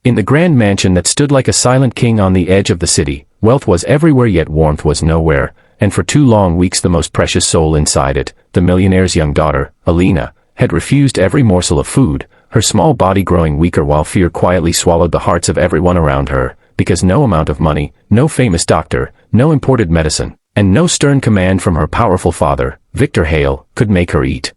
In the grand mansion that stood like a silent king on the edge of the city, wealth was everywhere yet warmth was nowhere, and for 2 long weeks the most precious soul inside it, the millionaire's young daughter, Alina, had refused every morsel of food, her small body growing weaker while fear quietly swallowed the hearts of everyone around her, because no amount of money, no famous doctor, no imported medicine, and no stern command from her powerful father, Victor Hale, could make her eat.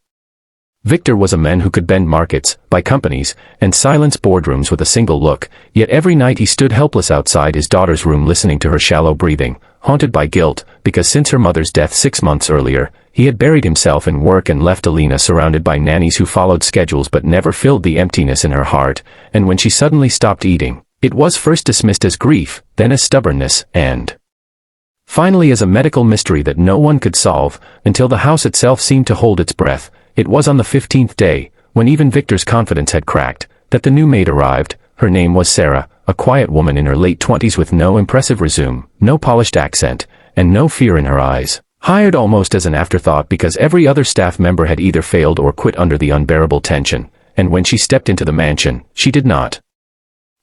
Victor was a man who could bend markets, buy companies, and silence boardrooms with a single look, yet every night he stood helpless outside his daughter's room listening to her shallow breathing, haunted by guilt, because since her mother's death 6 months earlier, he had buried himself in work and left Alina surrounded by nannies who followed schedules but never filled the emptiness in her heart, and when she suddenly stopped eating, it was first dismissed as grief, then as stubbornness, and finally as a medical mystery that no one could solve, until the house itself seemed to hold its breath. It was on the 15th day, when even Victor's confidence had cracked, that the new maid arrived. Her name was Sarah, a quiet woman in her late 20s with no impressive resume, no polished accent, and no fear in her eyes. Hired almost as an afterthought because every other staff member had either failed or quit under the unbearable tension, and when she stepped into the mansion, she did not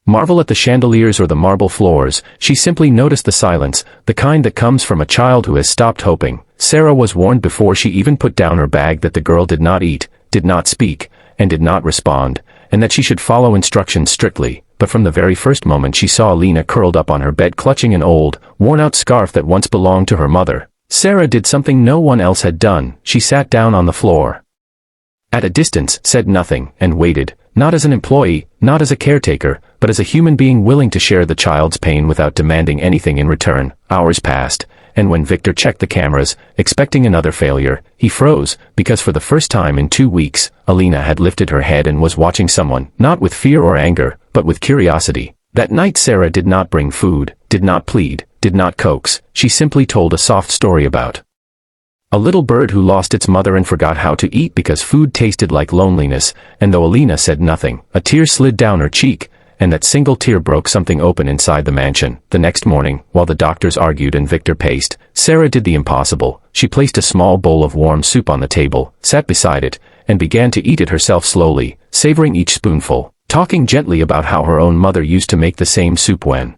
marvel at the chandeliers or the marble floors. She simply noticed the silence, the kind that comes from a child who has stopped hoping. Sarah was warned before she even put down her bag that the girl did not eat, did not speak, and did not respond, and that she should follow instructions strictly. But from the very first moment she saw Alina curled up on her bed clutching an old, worn-out scarf that once belonged to her mother, Sarah did something no one else had done. She sat down on the floor at a distance, said nothing, and waited, not as an employee, not as a caretaker, but as a human being willing to share the child's pain without demanding anything in return. Hours passed, and when Victor checked the cameras, expecting another failure, he froze, because for the first time in 2 weeks, Alina had lifted her head and was watching someone, not with fear or anger, but with curiosity. That night Sarah did not bring food, did not plead, did not coax. She simply told a soft story about a little bird who lost its mother and forgot how to eat because food tasted like loneliness, and though Alina said nothing, a tear slid down her cheek, and that single tear broke something open inside the mansion. The next morning, while the doctors argued and Victor paced, Sarah did the impossible. She placed a small bowl of warm soup on the table, sat beside it, and began to eat it herself slowly, savoring each spoonful, talking gently about how her own mother used to make the same soup when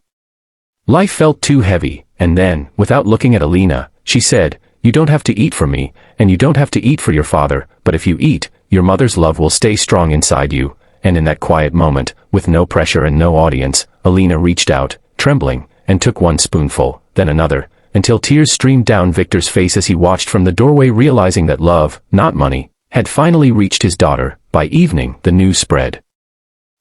life felt too heavy. And then, without looking at Alina, she said, "You don't have to eat for me, and you don't have to eat for your father, but if you eat, your mother's love will stay strong inside you." And in that quiet moment, with no pressure and no audience, Alina reached out, trembling, and took one spoonful, then another, until tears streamed down Victor's face as he watched from the doorway, realizing that love, not money, had finally reached his daughter. By evening, the news spread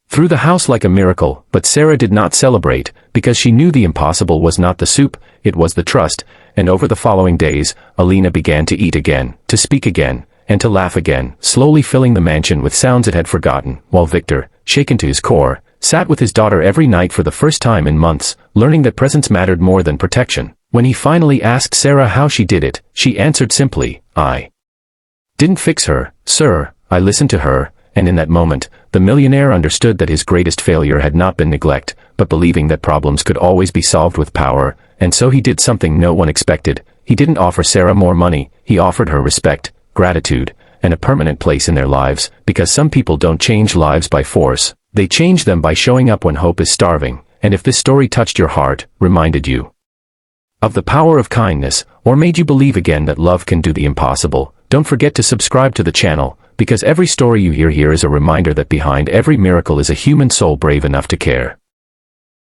through the house like a miracle, but Sarah did not celebrate, because she knew the impossible was not the soup, it was the trust. And over the following days, Alina began to eat again, to speak again, and to laugh again, slowly filling the mansion with sounds it had forgotten, while Victor, shaken to his core, sat with his daughter every night for the first time in months, learning that presence mattered more than protection. When he finally asked Sarah how she did it, she answered simply, "I didn't fix her, sir, I listened to her." And in that moment, the millionaire understood that his greatest failure had not been neglect, but believing that problems could always be solved with power, and so he did something no one expected. He didn't offer Sarah more money, he offered her respect, gratitude, and a permanent place in their lives, because some people don't change lives by force, they change them by showing up when hope is starving. And if this story touched your heart, reminded you of the power of kindness, or made you believe again that love can do the impossible, don't forget to subscribe to the channel, because every story you hear here is a reminder that behind every miracle is a human soul brave enough to care.